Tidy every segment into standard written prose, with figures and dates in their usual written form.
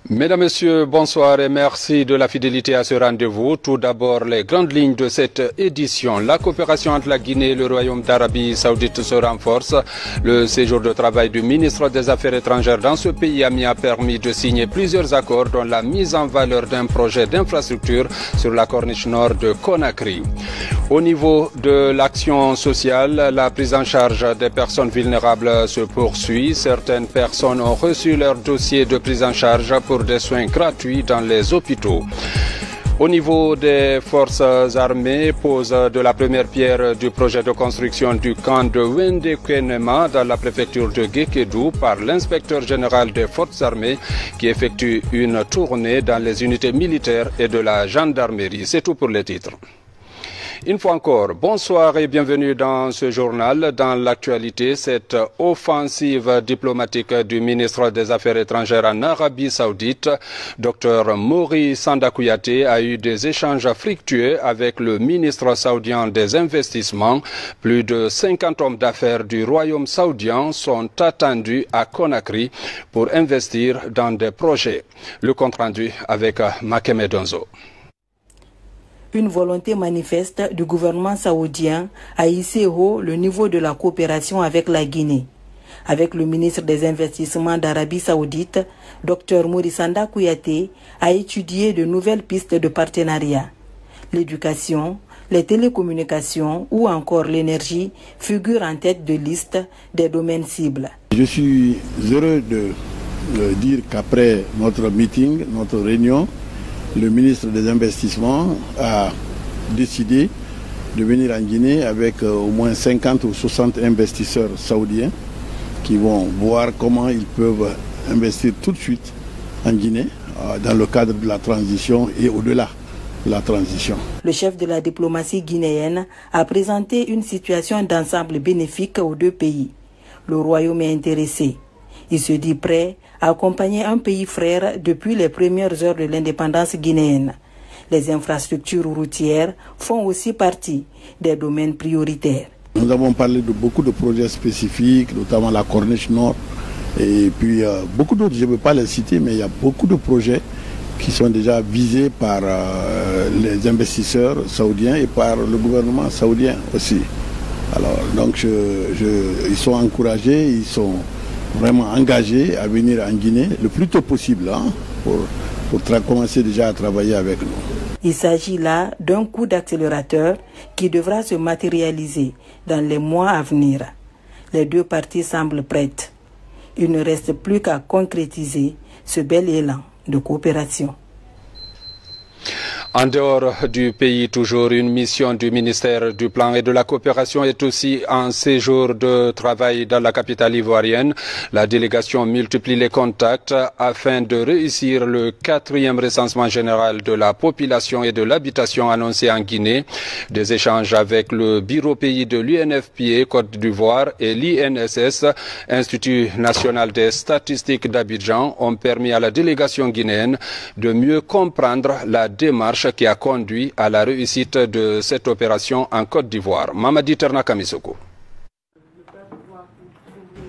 Mesdames, Messieurs, bonsoir et merci de la fidélité à ce rendez-vous. Tout d'abord, les grandes lignes de cette édition. La coopération entre la Guinée et le Royaume d'Arabie Saoudite se renforce. Le séjour de travail du ministre des Affaires étrangères dans ce pays a permis de signer plusieurs accords, dont la mise en valeur d'un projet d'infrastructure sur la corniche nord de Conakry. Au niveau de l'action sociale, la prise en charge des personnes vulnérables se poursuit. Certaines personnes ont reçu leur dossier de prise en charge pour des soins gratuits dans les hôpitaux. Au niveau des forces armées, pose de la première pierre du projet de construction du camp de Wendekenema dans la préfecture de Guékédou par l'inspecteur général des forces armées qui effectue une tournée dans les unités militaires et de la gendarmerie. C'est tout pour les titres. Une fois encore, bonsoir et bienvenue dans ce journal. Dans l'actualité, cette offensive diplomatique du ministre des Affaires étrangères en Arabie Saoudite, Dr Mori Sanda Kouyaté, a eu des échanges fructueux avec le ministre saoudien des Investissements. Plus de 50 hommes d'affaires du Royaume saoudien sont attendus à Conakry pour investir dans des projets. Le compte-rendu avec Makeme Donzo. Une volonté manifeste du gouvernement saoudien à hisser haut le niveau de la coopération avec la Guinée. Avec le ministre des Investissements d'Arabie Saoudite, Dr Mori Sanda Kouyaté a étudié de nouvelles pistes de partenariat. L'éducation, les télécommunications ou encore l'énergie figurent en tête de liste des domaines cibles. Je suis heureux de dire qu'après notre meeting, notre réunion, le ministre des Investissements a décidé de venir en Guinée avec au moins 50 ou 60 investisseurs saoudiens qui vont voir comment ils peuvent investir tout de suite en Guinée dans le cadre de la transition et au-delà de la transition. Le chef de la diplomatie guinéenne a présenté une situation d'ensemble bénéfique aux deux pays. Le Royaume est intéressé. Il se dit prêt à accompagner un pays frère depuis les premières heures de l'indépendance guinéenne. Les infrastructures routières font aussi partie des domaines prioritaires. Nous avons parlé de beaucoup de projets spécifiques, notamment la Corniche Nord, et puis beaucoup d'autres, je ne veux pas les citer, mais il y a beaucoup de projets qui sont déjà visés par les investisseurs saoudiens et par le gouvernement saoudien aussi. Alors, donc, ils sont encouragés, ils sont vraiment engagés à venir en Guinée le plus tôt possible pour commencer déjà à travailler avec nous. Il s'agit là d'un coup d'accélérateur qui devra se matérialiser dans les mois à venir. Les deux parties semblent prêtes. Il ne reste plus qu'à concrétiser ce bel élan de coopération. En dehors du pays, toujours une mission du ministère du Plan et de la Coopération est aussi en séjour de travail dans la capitale ivoirienne. La délégation multiplie les contacts afin de réussir le 4e recensement général de la population et de l'habitation annoncé en Guinée. Des échanges avec le bureau pays de l'UNFPA Côte d'Ivoire et l'INSS, Institut national des statistiques d'Abidjan, ont permis à la délégation guinéenne de mieux comprendre la démarche qui a conduit à la réussite de cette opération en Côte d'Ivoire. Mamadi Terna Kamisoko.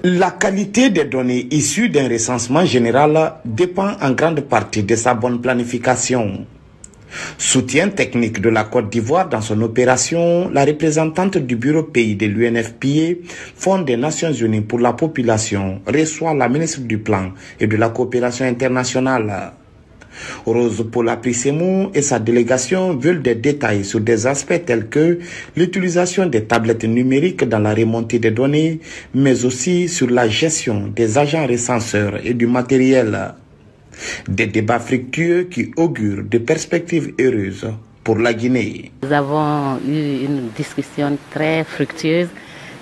La qualité des données issues d'un recensement général dépend en grande partie de sa bonne planification. Soutien technique de la Côte d'Ivoire dans son opération, la représentante du bureau pays de l'UNFPA, Fonds des Nations Unies pour la population, reçoit la ministre du Plan et de la coopération internationale. Rose Paula Prissemou et sa délégation veulent des détails sur des aspects tels que l'utilisation des tablettes numériques dans la remontée des données, mais aussi sur la gestion des agents recenseurs et du matériel. Des débats fructueux qui augurent de perspectives heureuses pour la Guinée. Nous avons eu une discussion très fructueuse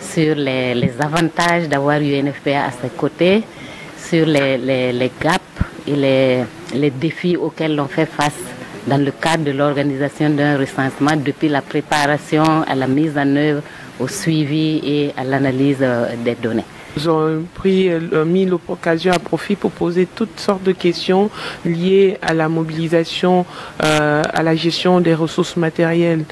sur les avantages d'avoir UNFPA à ses côtés, sur les gaps et les défis auxquels l'on fait face dans le cadre de l'organisation d'un recensement depuis la préparation à la mise en œuvre, au suivi et à l'analyse des données. Ils ont mis l'occasion à profit pour poser toutes sortes de questions liées à la mobilisation, à la gestion des ressources matérielles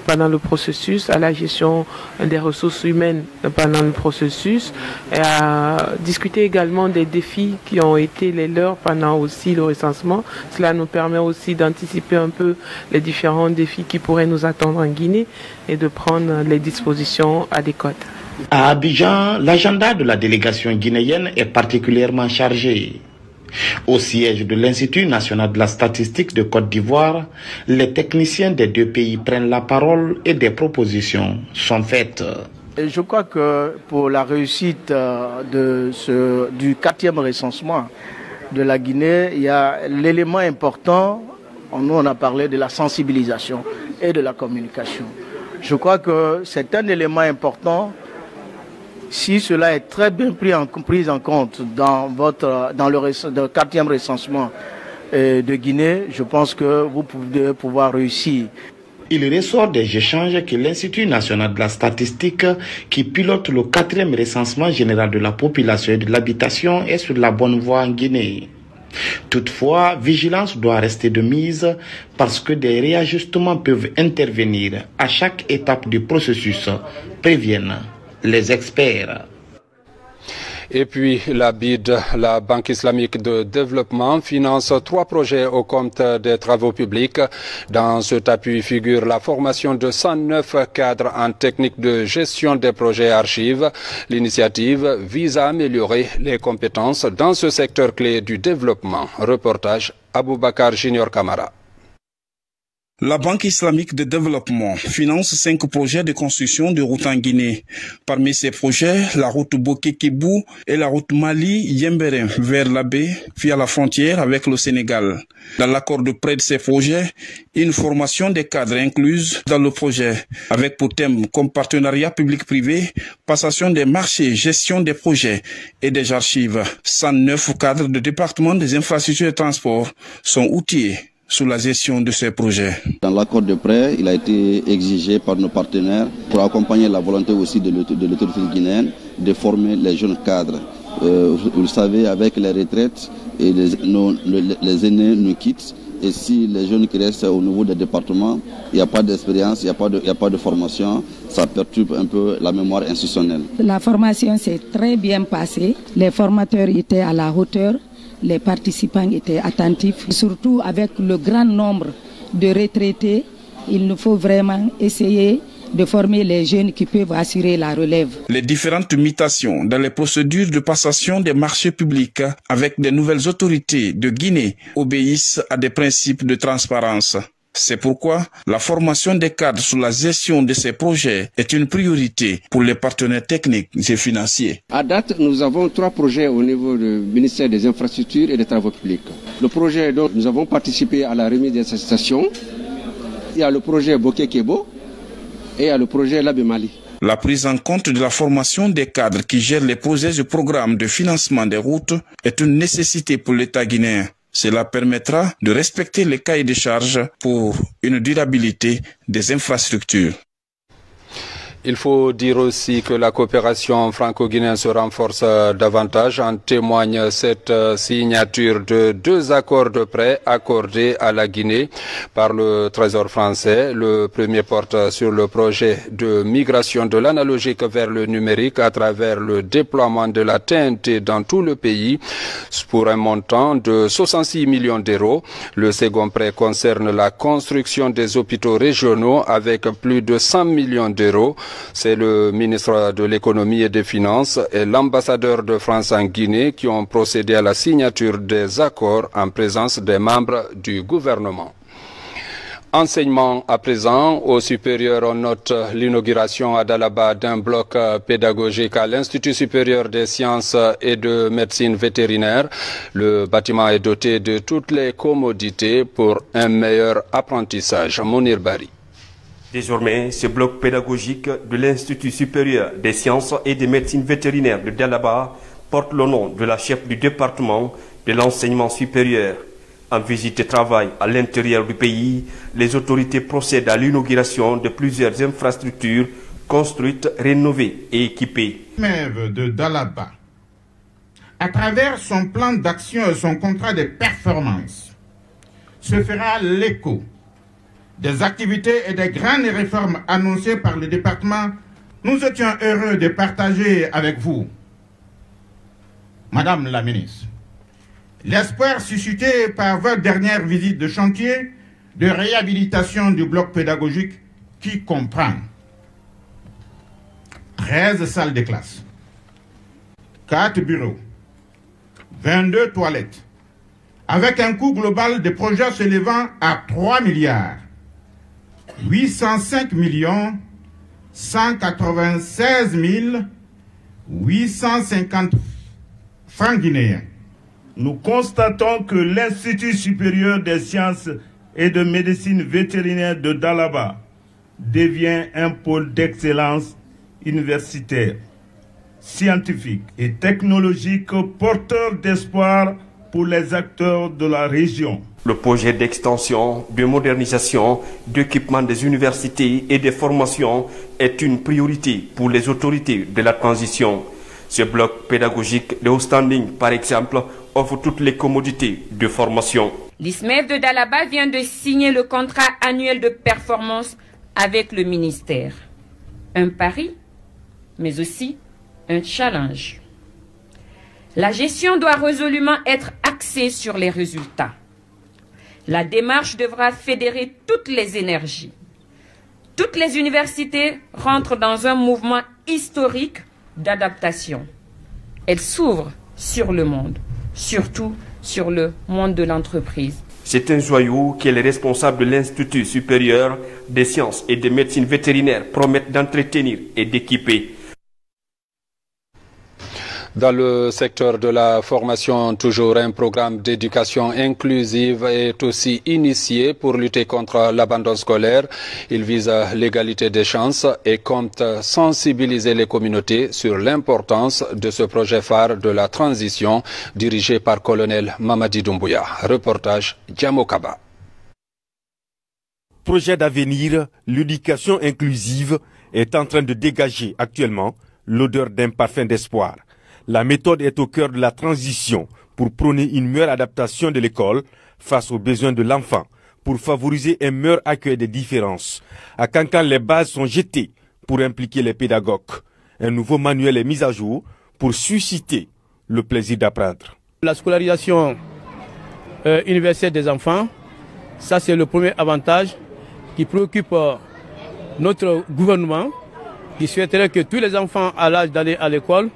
pendant le processus, à la gestion des ressources humaines pendant le processus, et à discuter également des défis qui ont été les leurs pendant aussi le recensement. Cela nous permet aussi d'anticiper un peu les différents défis qui pourraient nous attendre en Guinée et de prendre les dispositions adéquates. À Abidjan, l'agenda de la délégation guinéenne est particulièrement chargé. Au siège de l'Institut national de la statistique de Côte d'Ivoire, les techniciens des deux pays prennent la parole et des propositions sont faites. Je crois que pour la réussite du 4e recensement de la Guinée, il y a l'élément important, nous on a parlé de la sensibilisation et de la communication. Je crois que c'est un élément important. Si cela est très bien pris en compte dans le 4e recensement de Guinée, je pense que vous pouvez pouvoir réussir. Il ressort des échanges que l'Institut national de la statistique, qui pilote le 4e recensement général de la population et de l'habitation, est sur la bonne voie en Guinée. Toutefois, vigilance doit rester de mise parce que des réajustements peuvent intervenir à chaque étape du processus, préviennent les experts. Et puis la BID, la Banque islamique de développement, finance 3 projets au compte des travaux publics. Dans cet appui figure la formation de 109 cadres en technique de gestion des projets archives. L'initiative vise à améliorer les compétences dans ce secteur clé du développement. Reportage Aboubakar Junior Kamara. La Banque islamique de développement finance 5 projets de construction de routes en Guinée. Parmi ces projets, la route Boké-Kébou et la route Mali-Yembéré vers la baie via la frontière avec le Sénégal. Dans l'accord de prêt de ces projets, une formation des cadres incluse dans le projet, avec pour thème comme partenariat public-privé, passation des marchés, gestion des projets et des archives. 109 cadres de département des infrastructures et transports sont outillés sous la gestion de ces projets. Dans l'accord de prêt, il a été exigé par nos partenaires pour accompagner la volonté aussi de l'autorité guinéenne de former les jeunes cadres. Vous le savez, avec les retraites, et les aînés nous quittent. Et si les jeunes qui restent au niveau des départements, il n'y a pas d'expérience, il n'y a pas de formation, ça perturbe un peu la mémoire institutionnelle. La formation s'est très bien passée. Les formateurs étaient à la hauteur. Les participants étaient attentifs, surtout avec le grand nombre de retraités. Il nous faut vraiment essayer de former les jeunes qui peuvent assurer la relève. Les différentes mutations dans les procédures de passation des marchés publics avec des nouvelles autorités de Guinée obéissent à des principes de transparence. C'est pourquoi la formation des cadres sur la gestion de ces projets est une priorité pour les partenaires techniques et financiers. À date, nous avons 3 projets au niveau du ministère des Infrastructures et des Travaux publics. Le projet dont nous avons participé à la remise des stations, il y a le projet Boké-Kébou et il y a le projet Labé Mali. La prise en compte de la formation des cadres qui gèrent les projets du programme de financement des routes est une nécessité pour l'État guinéen. Cela permettra de respecter les cahiers de charges pour une durabilité des infrastructures. Il faut dire aussi que la coopération franco-guinéenne se renforce davantage. En témoigne cette signature de 2 accords de prêt accordés à la Guinée par le Trésor français. Le premier porte sur le projet de migration de l'analogique vers le numérique à travers le déploiement de la TNT dans tout le pays pour un montant de 66 millions d'euros. Le second prêt concerne la construction des hôpitaux régionaux avec plus de 100 millions d'euros. C'est le ministre de l'économie et des finances et l'ambassadeur de France en Guinée qui ont procédé à la signature des accords en présence des membres du gouvernement. Enseignement à présent, au supérieur, on note l'inauguration à Dalaba d'un bloc pédagogique à l'Institut supérieur des sciences et de médecine vétérinaire. Le bâtiment est doté de toutes les commodités pour un meilleur apprentissage. Mounir Bari. Désormais, ce bloc pédagogique de l'Institut supérieur des sciences et de médecine vétérinaire de Dalaba porte le nom de la chef du département de l'enseignement supérieur. En visite de travail à l'intérieur du pays, les autorités procèdent à l'inauguration de plusieurs infrastructures construite, rénovée et équipée. Maire de Dalaba, à travers son plan d'action et son contrat de performance, se fera l'écho des activités et des grandes réformes annoncées par le département. Nous étions heureux de partager avec vous, Madame la ministre, l'espoir suscité par votre dernière visite de chantier de réhabilitation du bloc pédagogique qui comprend 13 salles de classe, 4 bureaux, 22 toilettes, avec un coût global de projet s'élevant à 3 milliards 805 196 850 francs guinéens. Nous constatons que l'Institut supérieur des sciences et de médecine vétérinaire de Dalaba devient un pôle d'excellence universitaire, scientifique et technologique porteur d'espoir pour les acteurs de la région. Le projet d'extension, de modernisation, d'équipement des universités et des formations est une priorité pour les autorités de la transition. Ce bloc pédagogique de haut standing, par exemple, offre toutes les commodités de formation. L'ISMEF de Dalaba vient de signer le contrat annuel de performance avec le ministère. Un pari, mais aussi un challenge. La gestion doit résolument être axée sur les résultats. La démarche devra fédérer toutes les énergies. Toutes les universités rentrent dans un mouvement historique d'adaptation. Elles s'ouvrent sur le monde, surtout sur le monde de l'entreprise. C'est un joyau que les responsables de l'Institut supérieur des sciences et de médecine vétérinaire promettent d'entretenir et d'équiper. Dans le secteur de la formation, toujours un programme d'éducation inclusive est aussi initié pour lutter contre l'abandon scolaire. Il vise l'égalité des chances et compte sensibiliser les communautés sur l'importance de ce projet phare de la transition dirigé par colonel Mamadi Doumbouya. Reportage Djamokaba. Projet d'avenir, l'éducation inclusive est en train de dégager actuellement l'odeur d'un parfum d'espoir. La méthode est au cœur de la transition pour prôner une meilleure adaptation de l'école face aux besoins de l'enfant, pour favoriser un meilleur accueil des différences. À Kankan, les bases sont jetées pour impliquer les pédagogues. Un nouveau manuel est mis à jour pour susciter le plaisir d'apprendre. La scolarisation universelle des enfants, ça c'est le premier avantage qui préoccupe notre gouvernement, qui souhaiterait que tous les enfants à l'âge d'aller à l'école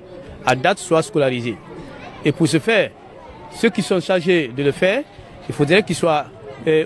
à date soient scolarisés. Et pour ce faire, ceux qui sont chargés de le faire, il faudrait qu'ils soient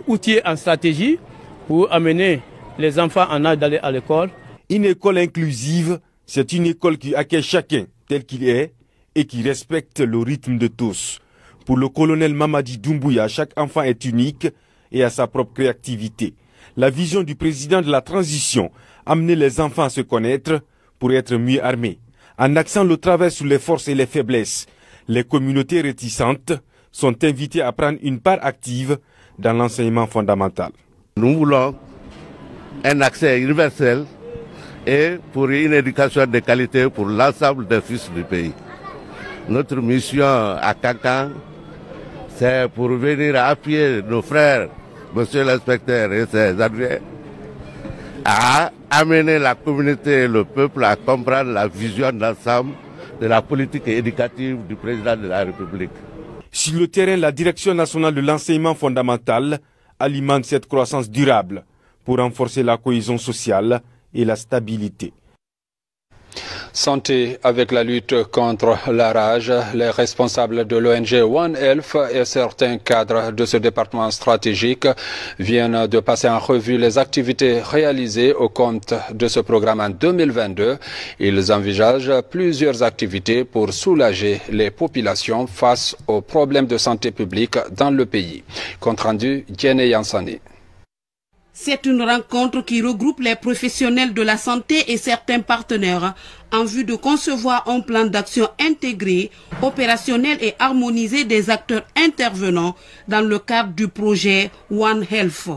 outillés en stratégie pour amener les enfants en âge d'aller à l'école. Une école inclusive, c'est une école qui accueille chacun tel qu'il est et qui respecte le rythme de tous. Pour le colonel Mamadi Doumbouya, chaque enfant est unique et a sa propre créativité. La vision du président de la transition, amener les enfants à se connaître pour être mieux armés. En axant le travail sur les forces et les faiblesses, les communautés réticentes sont invitées à prendre une part active dans l'enseignement fondamental. Nous voulons un accès universel et pour une éducation de qualité pour l'ensemble des fils du pays. Notre mission à Kankan, c'est pour venir appuyer nos frères, monsieur l'inspecteur et ses adjoints, à amener la communauté et le peuple à comprendre la vision d'ensemble de la politique éducative du président de la République. Sur le terrain, la Direction nationale de l'enseignement fondamental alimente cette croissance durable pour renforcer la cohésion sociale et la stabilité. Santé avec la lutte contre la rage, les responsables de l'ONG One Health et certains cadres de ce département stratégique viennent de passer en revue les activités réalisées au compte de ce programme en 2022. Ils envisagent plusieurs activités pour soulager les populations face aux problèmes de santé publique dans le pays. Compte rendu, Diene Yansani. C'est une rencontre qui regroupe les professionnels de la santé et certains partenaires en vue de concevoir un plan d'action intégré, opérationnel et harmonisé des acteurs intervenants dans le cadre du projet One Health.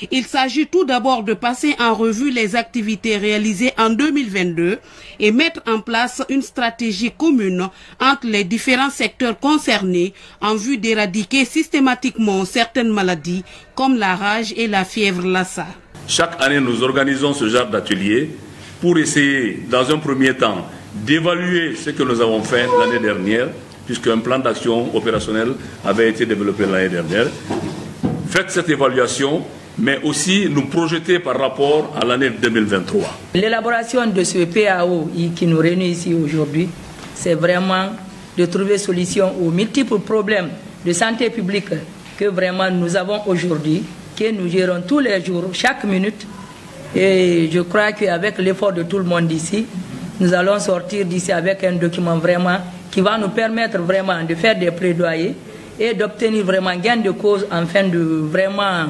Il s'agit tout d'abord de passer en revue les activités réalisées en 2022 et mettre en place une stratégie commune entre les différents secteurs concernés en vue d'éradiquer systématiquement certaines maladies comme la rage et la fièvre Lassa. Chaque année, nous organisons ce genre d'atelier pour essayer, dans un premier temps, d'évaluer ce que nous avons fait l'année dernière, puisqu'un plan d'action opérationnel avait été développé l'année dernière. Faites cette évaluation, mais aussi nous projeter par rapport à l'année 2023. L'élaboration de ce PAO qui nous réunit ici aujourd'hui, c'est vraiment de trouver solution aux multiples problèmes de santé publique que vraiment nous avons aujourd'hui, que nous gérons tous les jours, chaque minute. Et je crois qu'avec l'effort de tout le monde ici, nous allons sortir d'ici avec un document vraiment qui va nous permettre vraiment de faire des plaidoyers et d'obtenir vraiment gain de cause afin de vraiment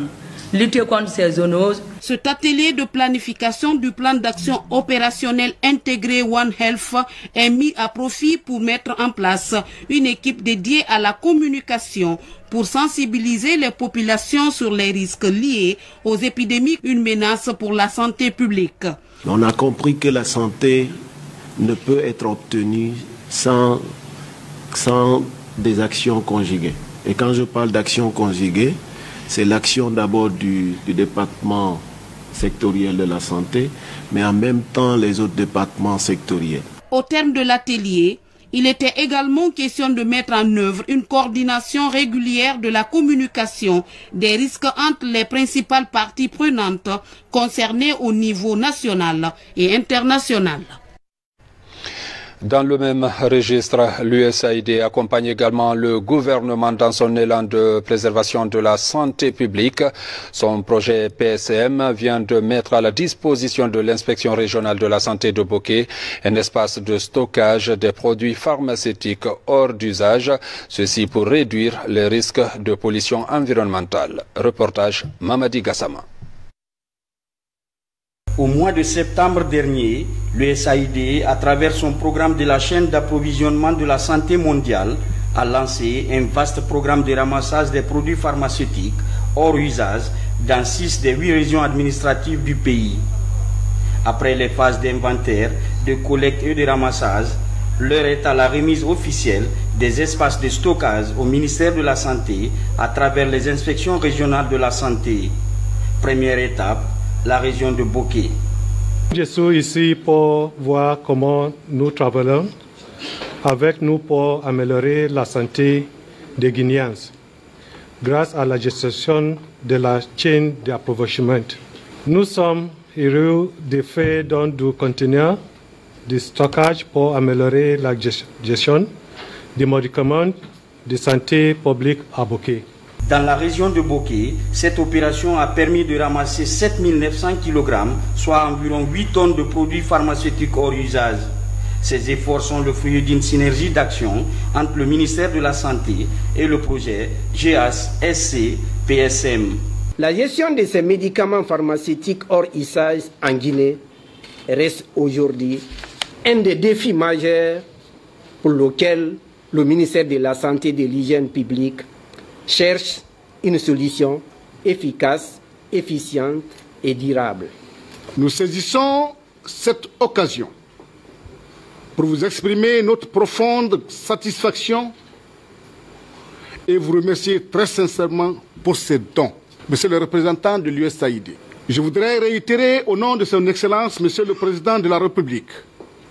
lutter contre ces zoonoses. Cet atelier de planification du plan d'action opérationnel intégré One Health est mis à profit pour mettre en place une équipe dédiée à la communication pour sensibiliser les populations sur les risques liés aux épidémies, une menace pour la santé publique. On a compris que la santé ne peut être obtenue sans des actions conjuguées. Et quand je parle d'actions conjuguées, c'est l'action d'abord du département sectoriel de la santé, mais en même temps les autres départements sectoriels. Au terme de l'atelier, il était également question de mettre en œuvre une coordination régulière de la communication des risques entre les principales parties prenantes concernées au niveau national et international. Dans le même registre, l'USAID accompagne également le gouvernement dans son élan de préservation de la santé publique. Son projet PSM vient de mettre à la disposition de l'inspection régionale de la santé de Boké un espace de stockage des produits pharmaceutiques hors d'usage, ceci pour réduire les risques de pollution environnementale. Reportage Mamadi Gassama. Au mois de septembre dernier, l'USAID, à travers son programme de la chaîne d'approvisionnement de la santé mondiale, a lancé un vaste programme de ramassage des produits pharmaceutiques hors usage dans 6 des 8 régions administratives du pays. Après les phases d'inventaire, de collecte et de ramassage, l'heure est à la remise officielle des espaces de stockage au ministère de la Santé à travers les inspections régionales de la santé. Première étape, la région de Boké. Je suis ici pour voir comment nous travaillons avec nous pour améliorer la santé des Guinéens grâce à la gestion de la chaîne d'approvisionnement. Nous sommes heureux de faire don du conteneur de stockage pour améliorer la gestion des médicaments de santé publique à Boké. Dans la région de Boké, cette opération a permis de ramasser 7 900 kg, soit environ 8 tonnes de produits pharmaceutiques hors usage. Ces efforts sont le fruit d'une synergie d'action entre le ministère de la Santé et le projet GAS-SC-PSM. La gestion de ces médicaments pharmaceutiques hors usage en Guinée reste aujourd'hui un des défis majeurs pour lequel le ministère de la Santé et de l'Hygiène publique cherche une solution efficace, efficiente et durable. Nous saisissons cette occasion pour vous exprimer notre profonde satisfaction et vous remercier très sincèrement pour ces dons. Monsieur le représentant de l'USAID, je voudrais réitérer au nom de son Excellence, Monsieur le Président de la République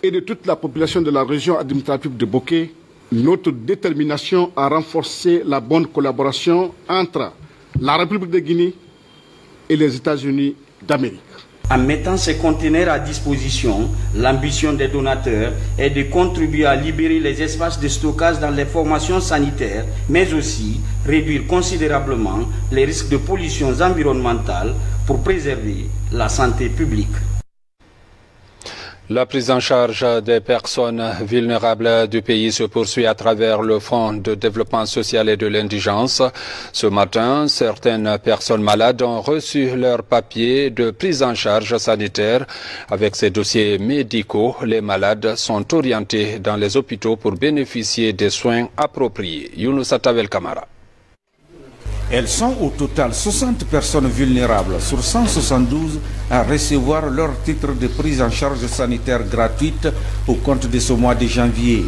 et de toute la population de la région administrative de Boké, notre détermination à renforcer la bonne collaboration entre la République de Guinée et les États-Unis d'Amérique. En mettant ces conteneurs à disposition, l'ambition des donateurs est de contribuer à libérer les espaces de stockage dans les formations sanitaires, mais aussi réduire considérablement les risques de pollution environnementale pour préserver la santé publique. La prise en charge des personnes vulnérables du pays se poursuit à travers le Fonds de développement social et de l'indigence. Ce matin, certaines personnes malades ont reçu leurs papiers de prise en charge sanitaire. Avec ces dossiers médicaux, les malades sont orientés dans les hôpitaux pour bénéficier des soins appropriés. Younousa Tavel Kamara. Elles sont au total 60 personnes vulnérables sur 172 à recevoir leur titre de prise en charge sanitaire gratuite au compte de ce mois de janvier.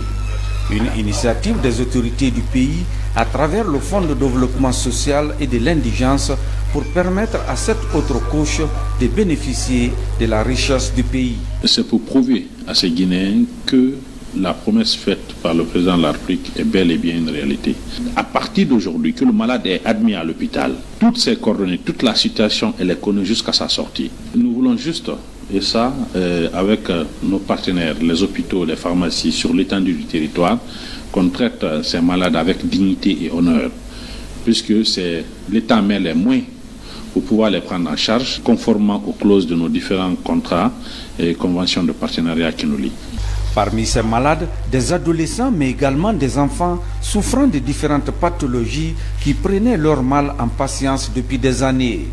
Une initiative des autorités du pays à travers le Fonds de développement social et de l'indigence pour permettre à cette autre couche de bénéficier de la richesse du pays. C'est pour prouver à ces Guinéens que la promesse faite par le président de la République est bel et bien une réalité. À partir d'aujourd'hui, que le malade est admis à l'hôpital, toutes ses coordonnées, toute la situation, elle est connue jusqu'à sa sortie. Nous voulons juste, et ça, avec nos partenaires, les hôpitaux, les pharmacies, sur l'étendue du territoire, qu'on traite ces malades avec dignité et honneur, puisque c'est l'État met les moyens pour pouvoir les prendre en charge, conformément aux clauses de nos différents contrats et conventions de partenariat qui nous lient. Parmi ces malades, des adolescents mais également des enfants souffrant de différentes pathologies qui prenaient leur mal en patience depuis des années.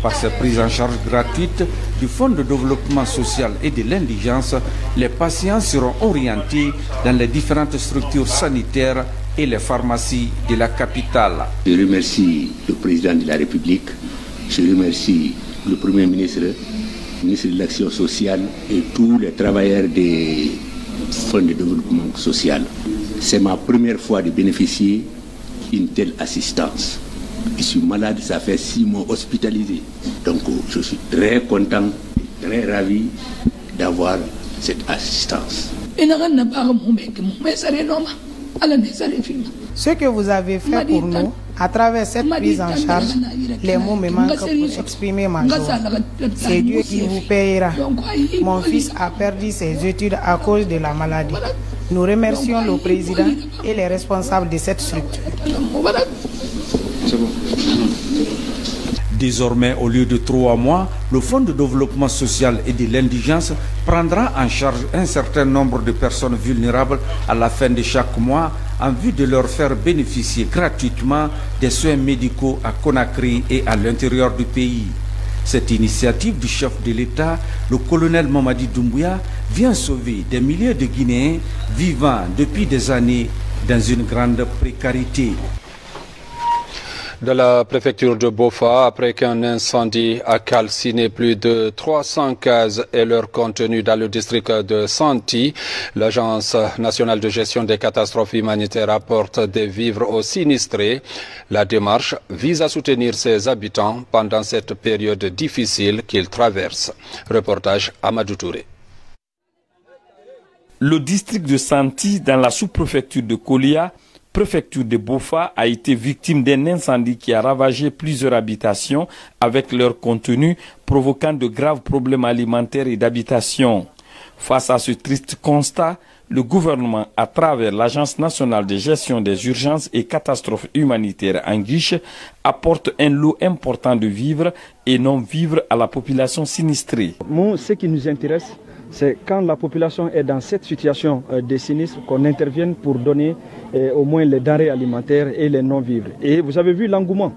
Par ces prises en charge gratuites du Fonds de développement social et de l'indigence, les patients seront orientés dans les différentes structures sanitaires et les pharmacies de la capitale. Je remercie le président de la République, je remercie le Premier ministre, le ministre de l'Action sociale et tous les travailleurs des fonds de développement social. C'est ma première fois de bénéficier d'une telle assistance. Je suis malade, ça fait 6 mois hospitalisé. Donc je suis très content, très ravi d'avoir cette assistance. Ce que vous avez fait pour nous, à travers cette prise en charge, les mots me manquent pour exprimer ma joie. C'est Dieu qui vous payera. Mon fils a perdu ses études à cause de la maladie. Nous remercions le président et les responsables de cette structure. Désormais, au lieu de 3 mois, le Fonds de développement social et de l'indigence prendra en charge un certain nombre de personnes vulnérables à la fin de chaque mois en vue de leur faire bénéficier gratuitement des soins médicaux à Conakry et à l'intérieur du pays. Cette initiative du chef de l'État, le colonel Mamadi Doumbouya, vient sauver des milliers de Guinéens vivant depuis des années dans une grande précarité. De la préfecture de Bofa, après qu'un incendie a calciné plus de 300 cases et leur contenu dans le district de Santi, l'Agence nationale de gestion des catastrophes humanitaires apporte des vivres aux sinistrés. La démarche vise à soutenir ses habitants pendant cette période difficile qu'ils traversent. Reportage Amadou Touré. Le district de Santi, dans la sous-préfecture de Kolia, préfecture de Bofa, a été victime d'un incendie qui a ravagé plusieurs habitations avec leur contenu, provoquant de graves problèmes alimentaires et d'habitation. Face à ce triste constat, le gouvernement, à travers l'Agence nationale de gestion des urgences et catastrophes humanitaires ANGUICH, apporte un lot important de vivres et non-vivres à la population sinistrée. Ce qui nous intéresse, c'est quand la population est dans cette situation de sinistre qu'on intervienne pour donner au moins les denrées alimentaires et les non-vivres. Et vous avez vu l'engouement,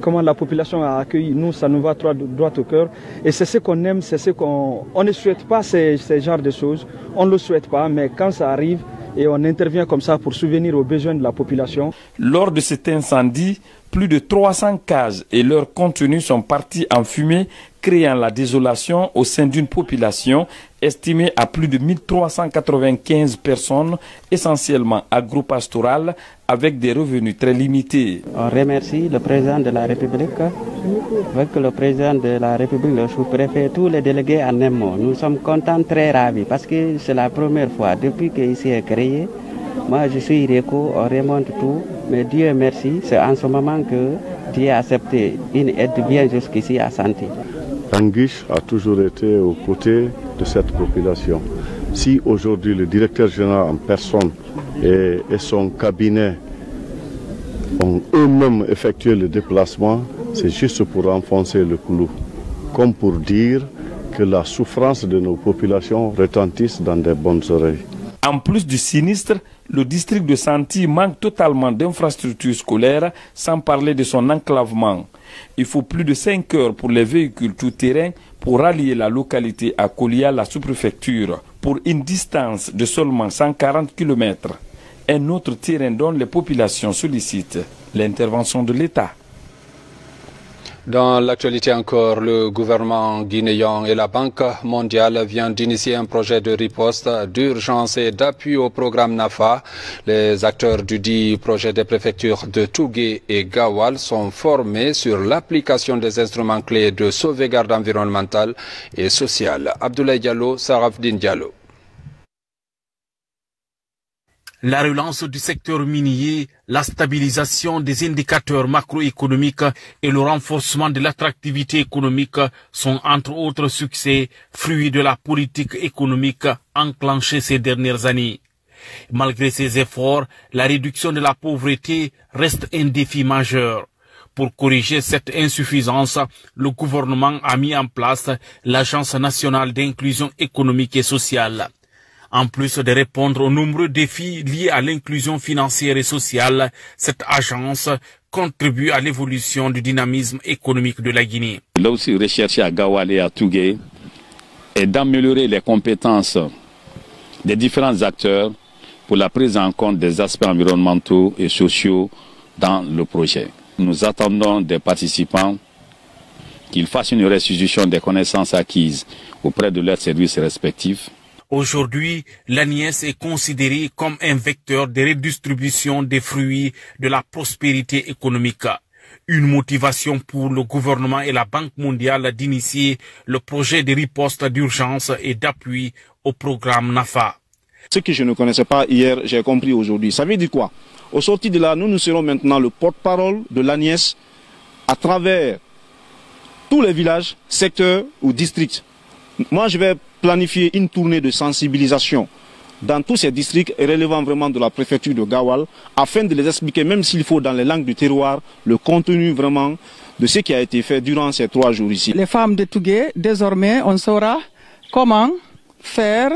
comment la population a accueilli. Nous, ça nous va droit au cœur. Et c'est ce qu'on aime, c'est ce qu'on... On ne souhaite pas ces genres de choses, on ne le souhaite pas, mais quand ça arrive, et on intervient comme ça pour subvenir aux besoins de la population. Lors de cet incendie, plus de 300 cases et leurs contenus sont partis en fumée, créant la désolation au sein d'une population estimée à plus de 1395 personnes, essentiellement agro-pastorales, avec des revenus très limités. On remercie le président de la République, avec le président de la République, le sous-préfet, tous les délégués en un mot. Nous sommes contents, très ravis, parce que c'est la première fois depuis qu'ici est créé. Moi, je suis Ireko, on remonte tout, mais Dieu merci, c'est en ce moment que Dieu a accepté une aide bien jusqu'ici à Santé. ANGUICH a toujours été aux côtés de cette population. Si aujourd'hui le directeur général en personne et son cabinet ont eux-mêmes effectué le déplacement, c'est juste pour enfoncer le clou, comme pour dire que la souffrance de nos populations retentisse dans des bonnes oreilles. En plus du sinistre, le district de Santi manque totalement d'infrastructures scolaires, sans parler de son enclavement. Il faut plus de 5 heures pour les véhicules tout-terrain pour rallier la localité à Kolia, la sous-préfecture, pour une distance de seulement 140 km. Un autre terrain dont les populations sollicitent l'intervention de l'État. Dans l'actualité encore, le gouvernement guinéen et la Banque mondiale viennent d'initier un projet de riposte d'urgence et d'appui au programme NAFA. Les acteurs du dit projet des préfectures de Tougué et Gawal sont formés sur l'application des instruments clés de sauvegarde environnementale et sociale. Abdoulaye Diallo, Sarafdine Diallo. La relance du secteur minier, la stabilisation des indicateurs macroéconomiques et le renforcement de l'attractivité économique sont entre autres succès, fruits de la politique économique enclenchée ces dernières années. Malgré ces efforts, la réduction de la pauvreté reste un défi majeur. Pour corriger cette insuffisance, le gouvernement a mis en place l'Agence nationale d'inclusion économique et sociale. En plus de répondre aux nombreux défis liés à l'inclusion financière et sociale, cette agence contribue à l'évolution du dynamisme économique de la Guinée. Là aussi, rechercher à Gawal et à Tougué est d'améliorer les compétences des différents acteurs pour la prise en compte des aspects environnementaux et sociaux dans le projet. Nous attendons des participants qu'ils fassent une restitution des connaissances acquises auprès de leurs services respectifs. Aujourd'hui, l'ANIES est considérée comme un vecteur de redistribution des fruits de la prospérité économique. Une motivation pour le gouvernement et la Banque mondiale d'initier le projet de riposte d'urgence et d'appui au programme NAFA. Ce que je ne connaissais pas hier, j'ai compris aujourd'hui. Ça veut dire quoi? Au sorti de là, nous serons maintenant le porte-parole de l'ANIES à travers tous les villages, secteurs ou districts. Moi, je vais planifier une tournée de sensibilisation dans tous ces districts relevant vraiment de la préfecture de Gawal afin de les expliquer, même s'il faut dans les langues du terroir, le contenu vraiment de ce qui a été fait durant ces 3 jours ici. Les femmes de Tougué, désormais, on saura comment faire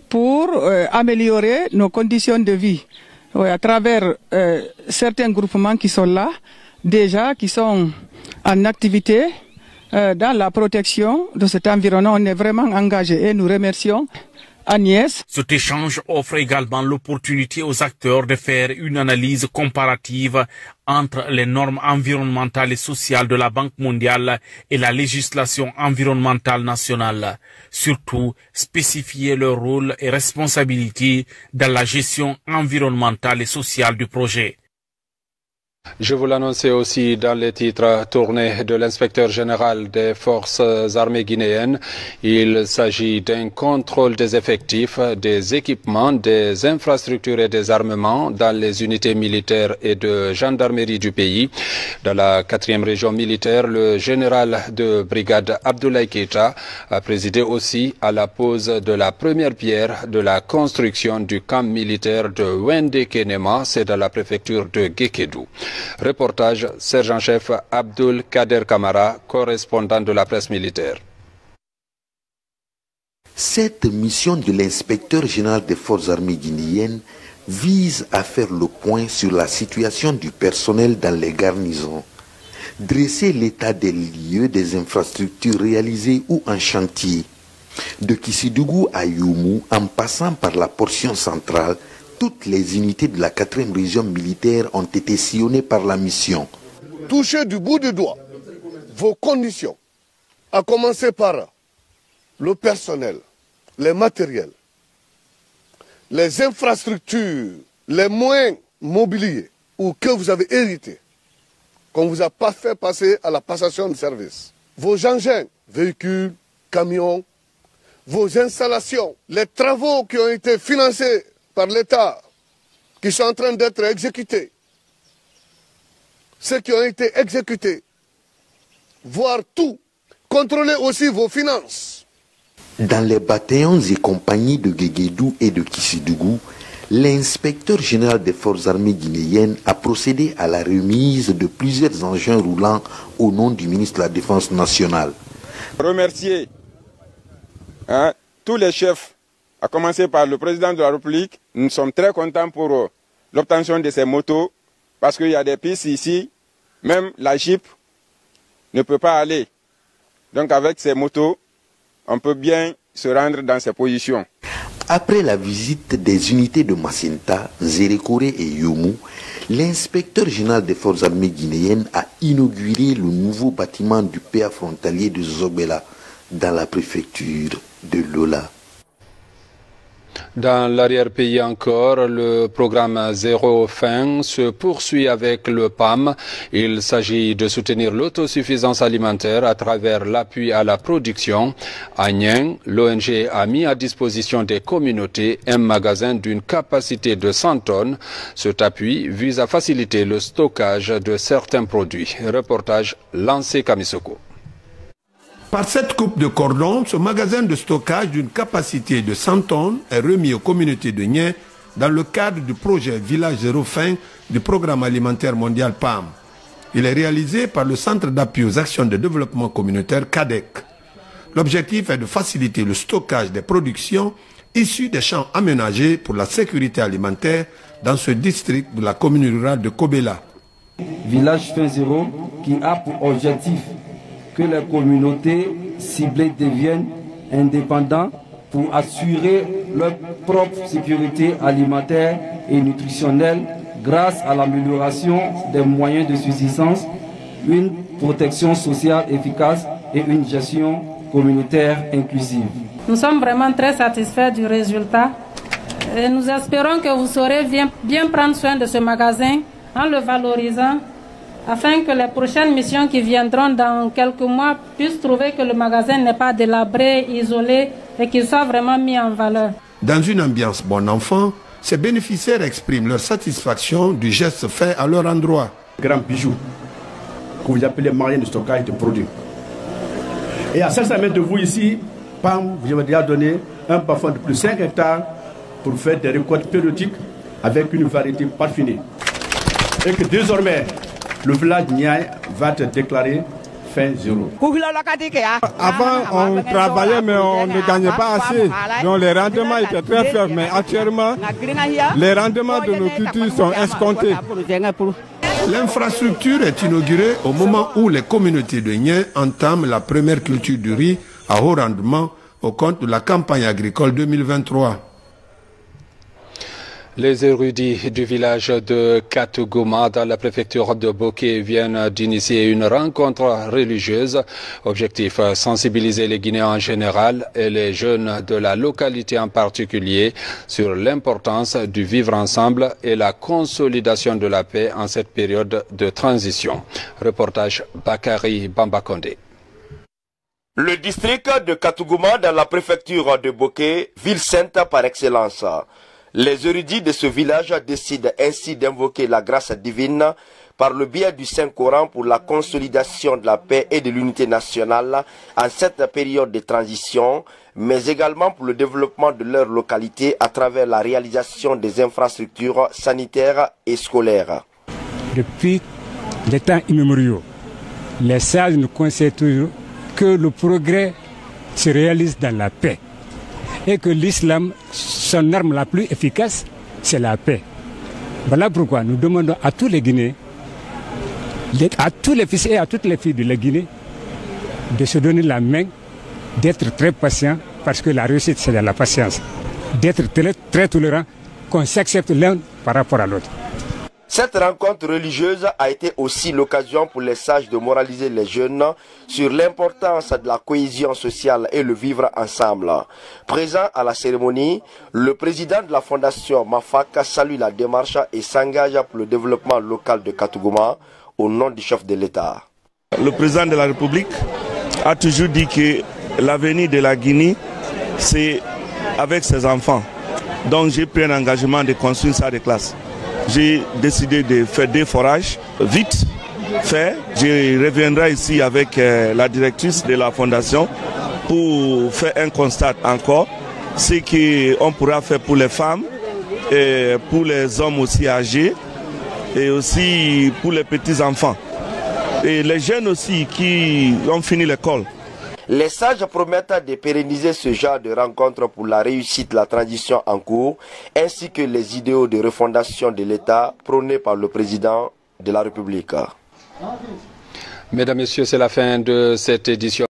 pour améliorer nos conditions de vie à travers certains groupements qui sont là, déjà, qui sont en activité. Dans la protection de cet environnement, on est vraiment engagé et nous remercions Agnès. Cet échange offre également l'opportunité aux acteurs de faire une analyse comparative entre les normes environnementales et sociales de la Banque mondiale et la législation environnementale nationale. Surtout, spécifier leur rôle et responsabilité dans la gestion environnementale et sociale du projet. Je vous l'annonçais aussi dans les titres tournés de l'inspecteur général des forces armées guinéennes. Il s'agit d'un contrôle des effectifs, des équipements, des infrastructures et des armements dans les unités militaires et de gendarmerie du pays. Dans la 4e région militaire, le général de brigade Abdoulaye Keita a présidé aussi à la pose de la première pierre de la construction du camp militaire de Wende Kenema, c'est dans la préfecture de Guékédou. Reportage sergent-chef Abdul Kader Kamara, correspondant de la presse militaire. Cette mission de l'inspecteur général des forces armées guinéennes vise à faire le point sur la situation du personnel dans les garnisons, dresser l'état des lieux des infrastructures réalisées ou en chantier, de Kissidougou à Youmou en passant par la portion centrale. Toutes les unités de la 4e région militaire ont été sillonnées par la mission. Touchez du bout du doigt vos conditions, à commencer par le personnel, les matériels, les infrastructures, les moyens mobiliers ou que vous avez hérités, qu'on ne vous a pas fait passer à la passation de service. Vos engins, véhicules, camions, vos installations, les travaux qui ont été financés par l'État, qui sont en train d'être exécutés, ceux qui ont été exécutés, voir tout, contrôler aussi vos finances. Dans les bataillons et compagnies de Guéguédou et de Kissidougou, l'inspecteur général des forces armées guinéennes a procédé à la remise de plusieurs engins roulants au nom du ministre de la Défense nationale. Remercier tous les chefs, à commencer par le président de la République. Nous sommes très contents pour l'obtention de ces motos, parce qu'il y a des pistes ici, même la Jeep ne peut pas aller. Donc avec ces motos, on peut bien se rendre dans ces positions. Après la visite des unités de Macenta, Nzerekore et Yomu, l'inspecteur général des forces armées guinéennes a inauguré le nouveau bâtiment du PA frontalier de Zobela dans la préfecture de Lola. Dans l'arrière-pays encore, le programme Zéro Faim se poursuit avec le PAM. Il s'agit de soutenir l'autosuffisance alimentaire à travers l'appui à la production. À Nieng, l'ONG a mis à disposition des communautés un magasin d'une capacité de 100 tonnes. Cet appui vise à faciliter le stockage de certains produits. Reportage Lancé Kamisoko. Par cette coupe de cordon, ce magasin de stockage d'une capacité de 100 tonnes est remis aux communautés de Nieng dans le cadre du projet Village Zéro Faim du Programme alimentaire mondial PAM. Il est réalisé par le Centre d'appui aux actions de développement communautaire CADEC. L'objectif est de faciliter le stockage des productions issues des champs aménagés pour la sécurité alimentaire dans ce district de la commune rurale de Kobela. Village Faim Zéro qui a pour objectif que les communautés ciblées deviennent indépendantes pour assurer leur propre sécurité alimentaire et nutritionnelle grâce à l'amélioration des moyens de subsistance, une protection sociale efficace et une gestion communautaire inclusive. Nous sommes vraiment très satisfaits du résultat et nous espérons que vous saurez bien prendre soin de ce magasin en le valorisant, afin que les prochaines missions qui viendront dans quelques mois puissent trouver que le magasin n'est pas délabré, isolé et qu'il soit vraiment mis en valeur. Dans une ambiance bon enfant, ces bénéficiaires expriment leur satisfaction du geste fait à leur endroit. Grand bijou que vous appelez moyen de stockage de produits. Et à 500 mètres de vous ici, PAM, je vais déjà donner un parfum de plus de 5 hectares pour faire des récoltes périodiques avec une variété parfumée. Et que désormais, le village Niaï va être déclaré fin zéro. Avant, on travaillait, mais on ne gagnait pas assez. Donc les rendements étaient très faibles. Mais actuellement, les rendements de nos cultures sont escomptés. L'infrastructure est inaugurée au moment où les communautés de Niaï entament la première culture du riz à haut rendement au compte de la campagne agricole 2023. Les érudits du village de Katuguma dans la préfecture de Boké viennent d'initier une rencontre religieuse. Objectif, sensibiliser les Guinéens en général et les jeunes de la localité en particulier sur l'importance du vivre ensemble et la consolidation de la paix en cette période de transition. Reportage Bakari Bambakonde. Le district de Katuguma dans la préfecture de Boké, ville sainte par excellence. Les érudits de ce village décident ainsi d'invoquer la grâce divine par le biais du Saint-Coran pour la consolidation de la paix et de l'unité nationale en cette période de transition, mais également pour le développement de leur localité à travers la réalisation des infrastructures sanitaires et scolaires. Depuis les temps immémoriaux, les sages nous conseillent toujours que le progrès se réalise dans la paix. Et que l'islam, son arme la plus efficace, c'est la paix. Voilà pourquoi nous demandons à tous les Guinéens, à tous les fils et à toutes les filles de la Guinée, de se donner la main, d'être très patient, parce que la réussite c'est de la patience, d'être très tolérant, qu'on s'accepte l'un par rapport à l'autre. Cette rencontre religieuse a été aussi l'occasion pour les sages de moraliser les jeunes sur l'importance de la cohésion sociale et le vivre ensemble. Présent à la cérémonie, le président de la fondation Mafaka salue la démarche et s'engage pour le développement local de Katuguma au nom du chef de l'État. Le président de la République a toujours dit que l'avenir de la Guinée, c'est avec ses enfants. Donc j'ai pris un engagement de construire ça de classe. J'ai décidé de faire des forages vite fait. Je reviendrai ici avec la directrice de la fondation pour faire un constat encore. Ce qu'on pourra faire pour les femmes, et pour les hommes aussi âgés et aussi pour les petits-enfants. Et les jeunes aussi qui ont fini l'école. Les sages promettent de pérenniser ce genre de rencontres pour la réussite de la transition en cours, ainsi que les idéaux de refondation de l'État prônés par le président de la République. Mesdames, Messieurs, c'est la fin de cette édition.